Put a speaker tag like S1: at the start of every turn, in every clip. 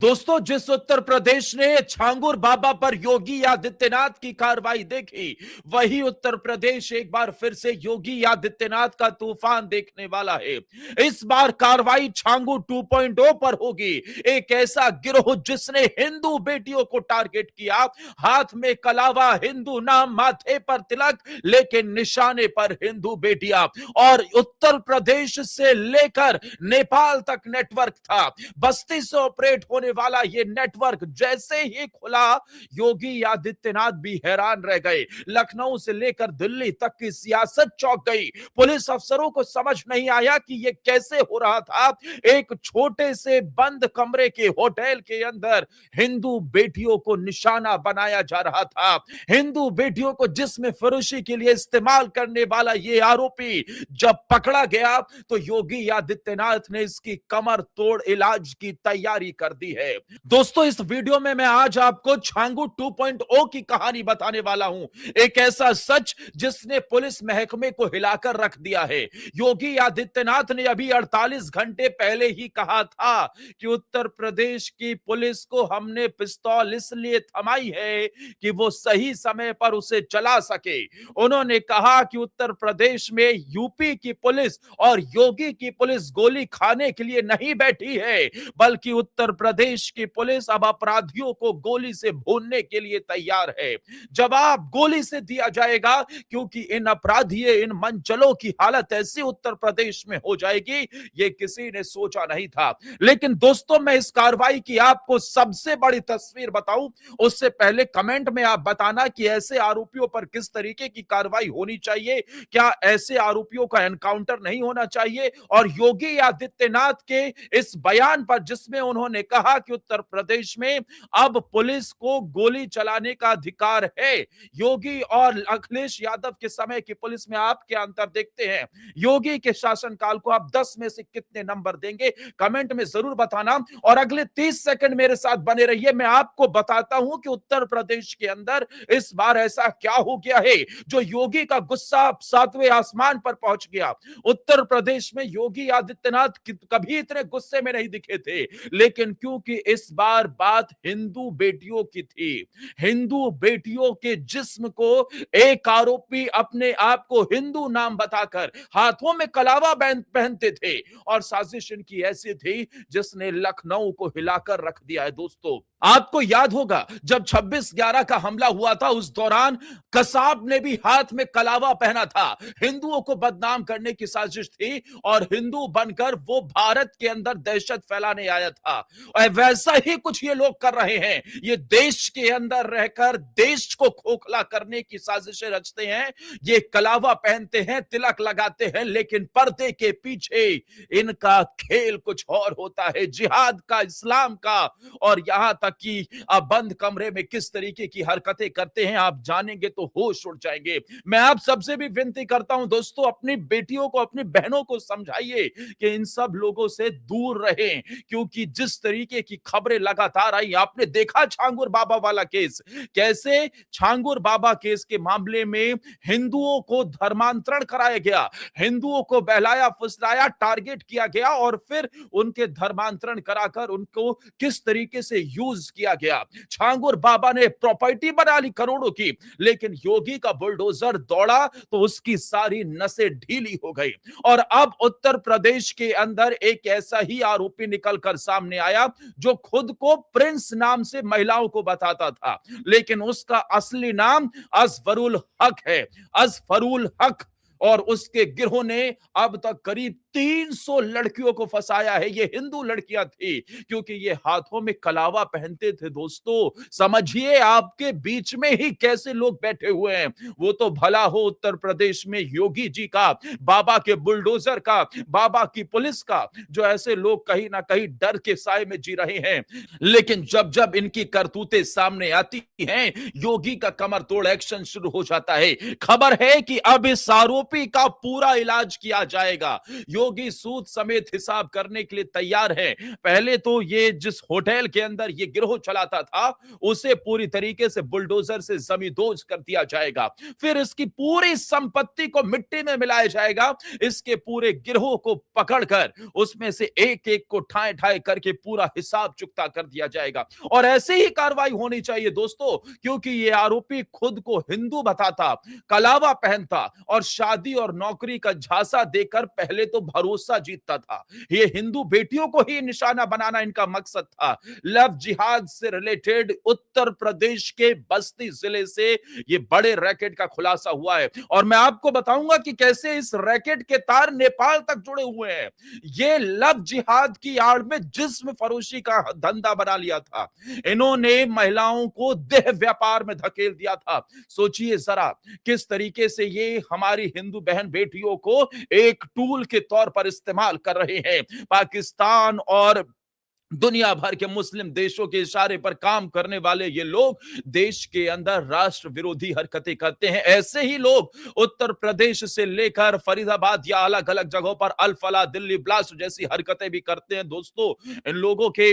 S1: दोस्तों, जिस उत्तर प्रदेश ने छांगुर बाबा पर योगी आदित्यनाथ की कार्रवाई देखी, वही उत्तर प्रदेश एक बार फिर से योगी आदित्यनाथ का तूफान देखने वाला है। इस बार कार्रवाई छांगुर 2.0 पर होगी। एक ऐसा गिरोह जिसने हिंदू बेटियों को टारगेट किया, हाथ में कलावा, हिंदू नाम, माथे पर तिलक, लेकिन निशाने पर हिंदू बेटियां। और उत्तर प्रदेश से लेकर नेपाल तक नेटवर्क था। बस्ती से ऑपरेट होने वाला ये नेटवर्क जैसे ही खुला, योगी आदित्यनाथ भी हैरान रह गए। लखनऊ से लेकर दिल्ली तक की सियासत चौंक गई। पुलिस अफसरों को समझ नहीं आया कि ये कैसे हो रहा था। एक छोटे से बंद कमरे के होटल के अंदर हिंदू बेटियों को निशाना बनाया जा रहा था। हिंदू बेटियों को जिस्म फरोशी के लिए इस्तेमाल करने वाला ये आरोपी जब पकड़ा गया तो योगी आदित्यनाथ ने इसकी कमर तोड़ इलाज की तैयारी कर दी है। दोस्तों, इस वीडियो में मैं आज आपको छांगू 2.0 की कहानी बताने वाला हूं। एक ऐसा सच जिसने पुलिस महकमे को हिलाकर रख दिया है। योगी आदित्यनाथ ने अभी 48 घंटे पहले ही कहा था कि उत्तर प्रदेश की पुलिस को हमने पिस्तौल इसलिए थमाई है कि वो सही समय पर उसे चला सके। उन्होंने कहा कि उत्तर प्रदेश में यूपी की पुलिस और योगी की पुलिस गोली खाने के लिए नहीं बैठी है, बल्कि उत्तर प्रदेश की पुलिस अब अपराधियों को गोली से भूनने के लिए तैयार है। जवाब गोली से दिया जाएगा, क्योंकि इन अपराधियों, इन मंचलों की हालत ऐसी उत्तर प्रदेश में हो जाएगी, ये किसी ने सोचा नहीं था। लेकिन दोस्तों, मैं इस कार्रवाई की आपको सबसे बड़ी तस्वीर बताऊं, उससे पहले कमेंट में आप बताना कि ऐसे आरोपियों पर किस तरीके की कार्रवाई होनी चाहिए। क्या ऐसे आरोपियों का एनकाउंटर नहीं होना चाहिए? और योगी आदित्यनाथ के इस बयान पर, जिसमें उन्होंने कहा कि उत्तर प्रदेश में अब पुलिस को गोली चलाने का अधिकार है, योगी और अखिलेश यादव के समय की पुलिस में आप क्या अंतर देखते हैं? योगी के शासनकाल को आप 10 में से कितने नंबर देंगे? कमेंट में जरूर बताना। और अगले 30 सेकंड मेरे साथ बने रहिए, मैं आपको बताता हूं कि उत्तर प्रदेश के अंदर इस बार ऐसा क्या हो गया है जो योगी का गुस्सा 7वें आसमान पर पहुंच गया। उत्तर प्रदेश में योगी आदित्यनाथ कभी इतने गुस्से में नहीं दिखे थे, लेकिन क्योंकि इस बार बात हिंदू बेटियों की थी, हिंदू बेटियों के जिस्म को एक आरोपी अपने आप को हिंदू नाम बताकर हाथों में कलावा पहनते थे, और साजिश इनकी ऐसी थी जिसने लखनऊ को हिलाकर रख दिया है। दोस्तों, आपको याद होगा जब 26/11 का हमला हुआ था, उस दौरान कसाब ने भी हाथ में कलावा पहना था। हिंदुओं को बदनाम करने की साजिश थी, और हिंदू बनकर वो भारत के अंदर दहशत फैलाने आया था। और वैसा ही कुछ ये लोग कर रहे हैं। ये देश के अंदर रहकर देश को खोखला करने की साजिशें रचते हैं। ये कलावा पहनते हैं, तिलक लगाते हैं, लेकिन पर्दे के पीछे इनका खेल कुछ और होता है, जिहाद का, इस्लाम का। और यहां तक कि आप बंद कमरे में किस तरीके की हरकतें करते हैं, आप जानेंगे तो होश उड़ जाएंगे। मैं आप सबसे भी विनती करता हूं दोस्तों, अपनी बेटियों को, अपनी बहनों को समझाइए कि इन सब लोगों से दूर रहें, क्योंकि जिस तरीके की खबरें लगातार आई, आपने देखा छांगुर बाबा वाला केस, कैसे छांगुर बाबा केस के मामले में हिंदुओं को धर्मांतरण कराया गया, हिंदुओं को बहलाया फुसलाया, टारगेट किया गया, और फिर उनके धर्मांतरण कराकर उनको किस तरीके से यूज किया गया। छांगुर बाबा ने प्रॉपर्टी बना ली करोड़ों की, लेकिन योगी का बुलडोजर दौड़ा तो उसकी सारी नसें ढीली हो गई। और अब उत्तर प्रदेश के अंदर एक ऐसा ही आरोपी निकलकर सामने आया जो खुद को प्रिंस नाम से महिलाओं को बताता था, लेकिन उसका असली नाम अजफरुल हक है, अजफरुल हक। और उसके गिरोह ने अब तक करीब 300 लड़कियों को फंसाया है। ये हिंदू लड़कियां थी, क्योंकि ये हाथों में कलावा पहनते थे। दोस्तों, समझिए आपके बीच में ही कैसे लोग बैठे हुए हैं। वो तो भला हो उत्तर प्रदेश में योगी जी का, बाबा के बुलडोजर का, बाबा की पुलिस का, जो ऐसे लोग कहीं ना कहीं डर के साए में जी रहे हैं। लेकिन जब जब इनकी करतूतें सामने आती हैं, योगी का कमर तोड़ एक्शन शुरू हो जाता है। खबर है कि अब इस आरोपी का पूरा इलाज किया जाएगा। योगी सूद समेत हिसाब करने के लिए तैयार है। पहले तो ये जिस होटल के अंदर ये गिरोह चलाता था उसे पूरी तरीके से बुलडोजर से जमींदोज कर दिया जाएगा, फिर इसकी पूरी संपत्ति को मिट्टी में मिलाया जाएगा, इसके पूरे गिरोह को पकड़कर उसमें से एक एक को ठाए ठाए करके पूरा हिसाब चुकता कर दिया जाएगा। और ऐसे ही कार्रवाई होनी चाहिए दोस्तों, क्योंकि ये आरोपी खुद को हिंदू बताता, कलावा पहनता और शादी और नौकरी का झांसा देकर पहले तो भरोसा जीतता था। ये हिंदू बेटियों को ही निशाना बनाना इनका मकसद था। लव जिहाद से रिलेटेड उत्तर प्रदेश के बस्ती जिले से ये बड़े रैकेट का खुलासा हुआ है और मैं आपको बताऊंगा कि कैसे इस रैकेट के तार नेपाल तक जुड़े हुए हैं। ये लव जिहाद की आड़ में जिस्म फरोशी का धंधा बना लिया था। इन्होंने महिलाओं को देह व्यापार में धकेल दिया था। सोचिए जरा किस तरीके से ये हमारी हिंदू बहन बेटियों को एक टूल के तौर पर इस्तेमाल कर रहे हैं। पाकिस्तान और दुनिया भर के मुस्लिम देशों के इशारे पर काम करने वाले ये लोग देश के अंदर राष्ट्र विरोधी हरकतें करते हैं। ऐसे ही लोग उत्तर प्रदेश से लेकर फरीदाबाद या अलग अलग जगहों पर अल फलाह, दिल्ली ब्लास्ट जैसी हरकतें भी करते हैं। दोस्तों, इन लोगों के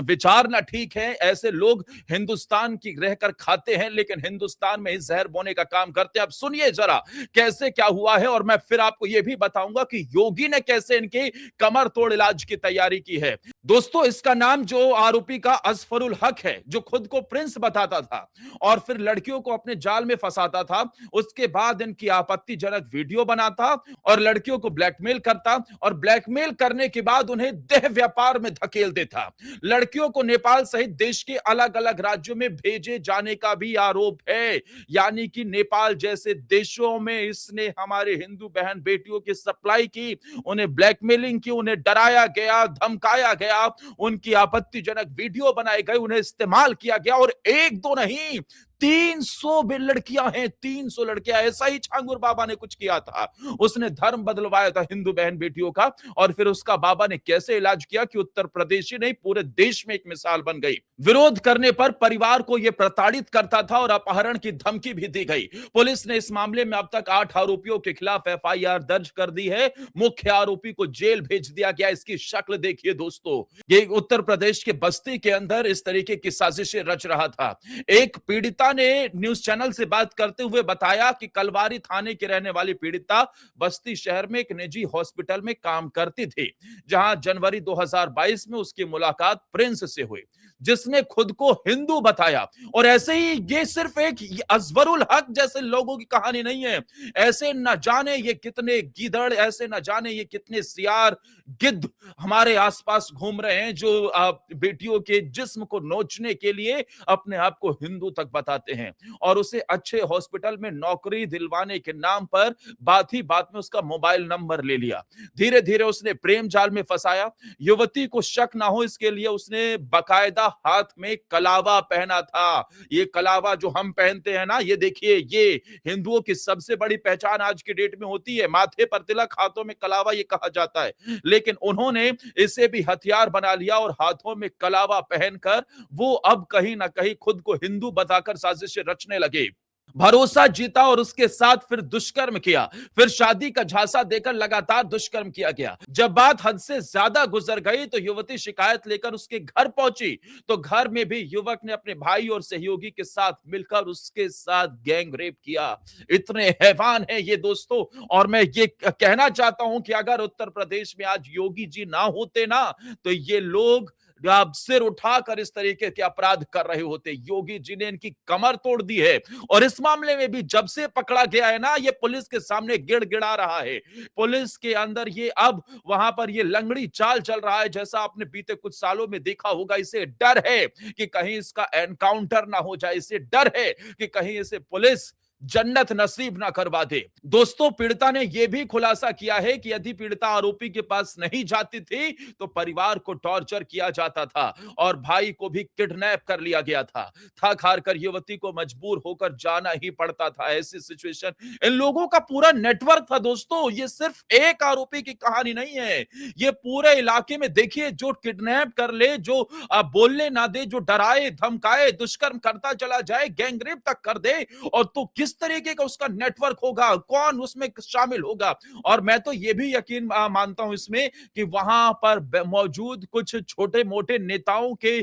S1: विचार ना ठीक है। ऐसे लोग हिंदुस्तान की रहकर खाते हैं लेकिन हिंदुस्तान में ही जहर बोने का काम करते हैं। अब सुनिए जरा कैसे क्या हुआ है और मैं फिर आपको यह भी बताऊंगा कि योगी ने कैसे इनके कमर तोड़ इलाज की तैयारी की है। दोस्तों, इसका नाम जो आरोपी का अजफरुल हक है, जो खुद को प्रिंस बताता था और फिर लड़कियों को अपने जाल में फंसाता था। उसके बाद इनकी आपत्तिजनक वीडियो बनाता और लड़कियों को ब्लैकमेल करता और ब्लैकमेल करने के बाद उन्हें देह व्यापार में धकेल देता। लड़कियों को नेपाल सहित देश के अलग अलग राज्यों में भेजे जाने का भी आरोप है। यानी कि नेपाल जैसे देशों में इसने हमारे हिंदू बहन बेटियों की सप्लाई की, उन्हें ब्लैकमेलिंग की, उन्हें डराया गया, धमकाया गया, उनकी आपत्तिजनक वीडियो बनाए गए, उन्हें इस्तेमाल किया गया और एक दो नहीं 300 लड़कियां हैं, 300 लड़कियां। ऐसा ही छांगुर बाबा ने कुछ किया था। उसने धर्म बदलवाया था हिंदू बहन बेटियों का और फिर उसका बाबा ने कैसे इलाज किया कि उत्तर प्रदेश ही नहीं पूरे देश में एक मिसाल बन गई। विरोध करने पर परिवार को यह प्रताड़ित करता था और अपहरण की धमकी भी दी गई। पुलिस ने इस मामले में अब तक 8 आरोपियों के खिलाफ एफआईआर दर्ज कर दी है। मुख्य आरोपी को जेल भेज दिया गया। इसकी शक्ल देखिए दोस्तों, ये उत्तर प्रदेश के बस्ती के अंदर इस तरीके की साजिशें रच रहा था। एक पीड़िता ने न्यूज चैनल से बात करते हुए बताया कि कलवारी थाने के रहने वाली पीड़िता बस्ती शहर में एक निजी हॉस्पिटल में काम करती थी, जहां जनवरी 2022 में उसकी मुलाकात प्रिंस से हुई, जिसने खुद को हिंदू बताया। और ऐसे ही ये सिर्फ एक अजवरुल हक जैसे लोगों की कहानी नहीं है। ऐसे न जाने ये कितने गीदड़, ऐसे न जाने ये कितने सियार गिद्ध हमारे आसपास घूम रहे हैं, जो बेटियों के जिस्म को नोचने के लिए अपने आप को हिंदू तक बताते हैं और उसे अच्छे हॉस्पिटल में नौकरी दिलवाने के नाम पर बात ही बात में उसका मोबाइल नंबर ले लिया। धीरे धीरे उसने प्रेम जाल में फंसाया। युवती को शक ना हो इसके लिए उसने बकायदा हाथ में कलावा पहना था। ये कलावा जो हम पहनते हैं ना, ये देखिए, ये हिंदुओं की सबसे बड़ी पहचान आज की डेट में होती है। माथे पर तिलक, हाथों में कलावा, ये कहा जाता है। लेकिन उन्होंने इसे भी हथियार बना लिया और हाथों में कलावा पहनकर वो अब कहीं ना कहीं खुद को हिंदू बताकर साजिशें रचने लगे। भरोसा जीता और उसके साथ फिर दुष्कर्म किया, फिर शादी का झांसा देकर लगातार दुष्कर्म किया गया। जब बात हद से ज्यादा गुजर गई तो युवती शिकायत लेकर उसके घर पहुंची तो घर में भी युवक ने अपने भाई और सहयोगी के साथ मिलकर उसके साथ गैंग रेप किया। इतने हैवान हैं ये दोस्तों। और मैं ये कहना चाहता हूं कि अगर उत्तर प्रदेश में आज योगी जी ना होते ना, तो ये लोग आप सिर उठाकर इस तरीके के अपराध कर रहे होते। योगी जी ने इनकी कमर तोड़ दी है और इस मामले में भी जब से पकड़ा गया है ना, ये पुलिस के सामने गिड़गिड़ा रहा है। पुलिस के अंदर ये अब वहां पर ये लंगड़ी चाल चल रहा है, जैसा आपने बीते कुछ सालों में देखा होगा। इसे डर है कि कहीं इसका एनकाउंटर ना हो जाए, इसे डर है कि कहीं इसे पुलिस जन्नत नसीब ना करवा दे। दोस्तों, पीड़िता ने यह भी खुलासा किया है कि यदि पीड़िता आरोपी के पास नहीं जाती थी तो परिवार को टॉर्चर किया जाता था और भाई को भी किडनैप कर लिया गया था। थक हार कर युवती को मजबूर होकर जाना ही पड़ता था। ऐसी सिचुएशन, इन लोगों का पूरा नेटवर्क था दोस्तों। ये सिर्फ एक आरोपी की कहानी नहीं है, ये पूरे इलाके में देखिए, जो किडनैप कर ले, जो बोलने ना दे, जो डराए धमकाए, दुष्कर्म करता चला जाए, गैंगरेप तक कर दे, और तो किस किस तरीके का उसका नेटवर्क होगा, कौन उसमें शामिल होगा। और मैं तो ये भी यकीन मानता हूं इसमें कि वहां पर मौजूद कुछ छोटे मोटे नेताओं के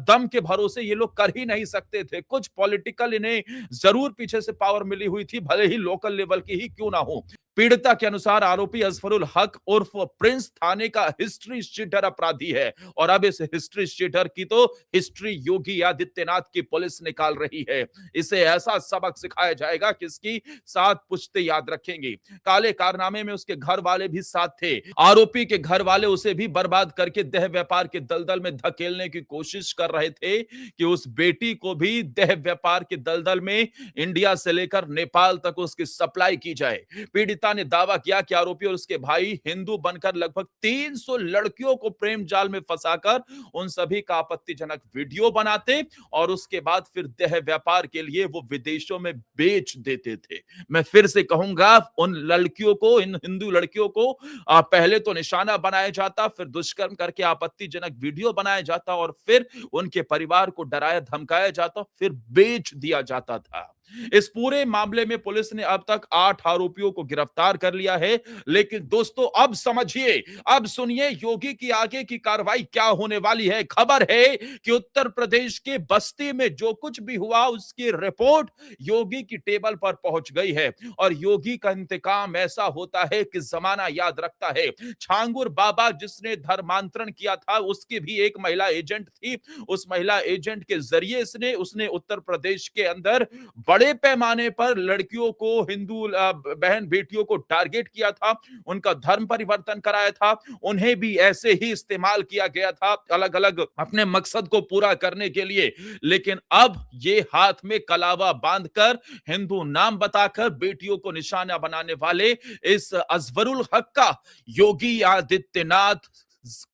S1: दम के भरोसे ये लोग कर ही नहीं सकते थे। कुछ पॉलिटिकल इन्हें जरूर पीछे से पावर मिली हुई थी, भले ही लोकल लेवल की ही क्यों ना हो। पीड़िता के अनुसार आरोपी अजफरुल हक उर्फ प्रिंस थाने का हिस्ट्री शीटर अपराधी है। और अब इस हिस्ट्री शीटर की तो हिस्ट्री योगी आदित्यनाथ की पुलिस निकाल रही है। इसे ऐसा सबक सिखाया जाएगा कि इसकी 7 पुश्ते याद रखेंगी। काले कारनामे में उसके घर वाले भी साथ थे। आरोपी के घर वाले उसे भी बर्बाद करके देह व्यापार के दलदल में धकेलने की कोशिश कर रहे थे कि उस बेटी को भी देह व्यापार के दलदल में इंडिया से लेकर नेपाल तक उसकी सप्लाई की जाए। पीड़िता ने दावा किया कि आरोपी और उसके भाई हिंदू बनकर लगभग 300 लड़कियों को प्रेम जाल में फंसाकर उन सभी का आपत्तिजनक वीडियो बनाते और उसके बाद फिर देह व्यापार के लिए वो विदेशों में बेच देते थे। मैं फिर से कहूंगा, उन लड़कियों को, इन हिंदू लड़कियों को पहले तो निशाना बनाया जाता, फिर दुष्कर्म करके आपत्तिजनक वीडियो बनाया जाता और फिर उनके परिवार को डराया धमकाया जाता, फिर बेच दिया जाता था। इस पूरे मामले में पुलिस ने अब तक 8 आरोपियों को गिरफ्तार कर लिया है। लेकिन दोस्तों अब समझिए, अब सुनिए योगी की आगे की कार्रवाई क्या होने वाली है। खबर है कि उत्तर प्रदेश के बस्ती में जो कुछ भी हुआ उसकी रिपोर्ट योगी की टेबल पर पहुंच गई है। और योगी का इंतकाम ऐसा होता है कि जमाना याद रखता है। छांगुर बाबा जिसने धर्मांतरण किया था उसकी भी एक महिला एजेंट थी। उस महिला एजेंट के जरिए उसने उत्तर प्रदेश के अंदर बड़े पैमाने पर लड़कियों को, हिंदू बहन बेटियों को टारगेट किया था, उनका धर्म परिवर्तन कराया था, उन्हें भी ऐसे ही इस्तेमाल किया गया था अलग अलग अपने मकसद को पूरा करने के लिए। लेकिन अब ये हाथ में कलावा बांधकर, हिंदू नाम बताकर बेटियों को निशाना बनाने वाले इस अजफरुल हक का योगी आदित्यनाथ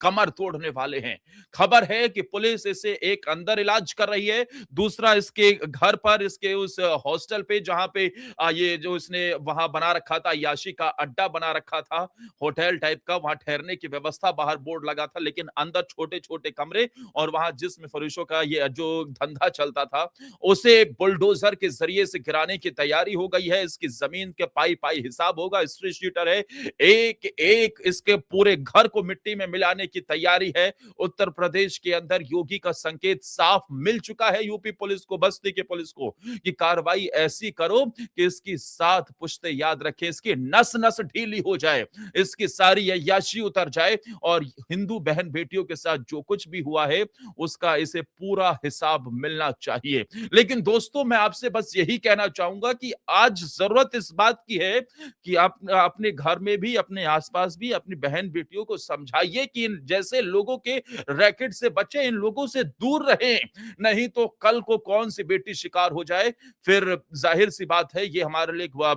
S1: कमर तोड़ने वाले हैं। खबर है कि पुलिस इसे एक अंदर इलाज कर रही है, दूसरा इसके घर पर, इसके उस हॉस्टल पे जहां पे ये जो इसने वहां बना रखा था, याशी का अड्डा बना रखा था, होटल टाइप का, वहां ठहरने की व्यवस्था, बाहर बोर्ड लगा था, लेकिन अंदर छोटे छोटे कमरे और वहां जिस्म फरोशों का ये जो धंधा चलता था उसे बुलडोजर के जरिए से गिराने की तैयारी हो गई है। इसकी जमीन के पाई पाई हिसाब होगा। स्ट्रीट शीटर है, एक एक इसके पूरे घर को मिट्टी में मिलाने की तैयारी है। उत्तर प्रदेश के अंदर योगी का संकेत साफ मिल चुका है यूपी पुलिस को, बस्ती के पुलिस को, कि कार्रवाई ऐसी करो कि इसकी 7 पुश्ते याद रखें, इसकी नस नस ढीली हो जाए, इसकी सारी अय्याशी उतर जाए और हिंदू बहन बेटियों के साथ जो कुछ भी हुआ है उसका इसे पूरा हिसाब मिलना चाहिए। लेकिन दोस्तों मैं आपसे बस यही कहना चाहूंगा कि आज जरूरत इस बात की है कि आप अपने घर में भी, अपने आसपास भी अपनी बहन बेटियों को समझाइए कि इन जैसे लोगों के रैकेट से बचे, इन लोगों से दूर रहें। नहीं तो कल को कौन सी बेटी शिकार हो जाए, फिर जाहिर सी बात है ये हमारे लिए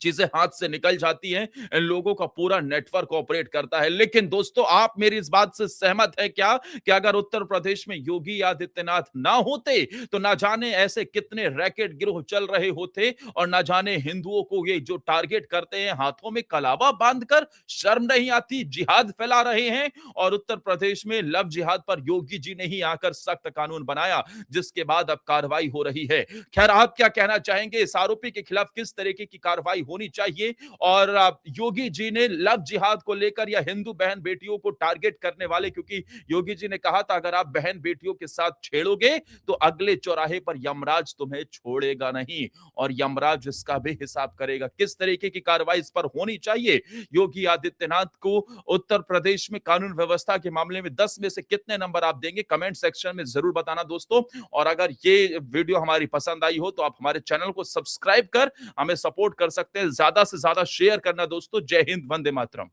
S1: चीजें हाथ से निकल जाती हैं। इन लोगों का पूरा नेटवर्क ऑपरेट करता है। लेकिन दोस्तों आप मेरी इस बात से सहमत है क्या कि अगर उत्तर प्रदेश में योगी आदित्यनाथ ना होते तो ना जाने ऐसे कितने रैकेट गिरोह चल रहे होते और ना जाने हिंदुओं को ये जो टारगेट करते हैं, हाथों में कलावा बांधकर, शर्म नहीं आती, जिहाद फैला रहे हैं। और उत्तर प्रदेश में लव जिहाद पर योगी जी ने ही आकर सख्त कानून बनाया, जिसके बाद अब कार्रवाई हो रही है। खैर आप क्या कहना चाहेंगे, इस आरोपी के खिलाफ किस तरीके की कार्रवाई होनी चाहिए? और योगी जी ने लव जिहाद को लेकर या हिंदू बहन बेटियों को टारगेट करने वाले, क्योंकि योगी जी ने कहा था अगर आप बहन बेटियों के साथ छेड़ोगे तो अगले चौराहे पर यमराज तुम्हें छोड़ेगा नहीं और यमराज इसका भी हिसाब करेगा। किस तरीके की कार्रवाई इस पर होनी चाहिए? योगी आदित्यनाथ को उत्तर प्रदेश में कानून व्यवस्था के मामले में 10 में से कितने नंबर आप देंगे? कमेंट सेक्शन में जरूर बताना दोस्तों। और अगर ये वीडियो हमारी पसंद आई हो तो आप हमारे चैनल को सब्सक्राइब कर हमें सपोर्ट कर सकते हैं। ज्यादा से ज्यादा शेयर करना दोस्तों। जय हिंद, वंदे मातरम।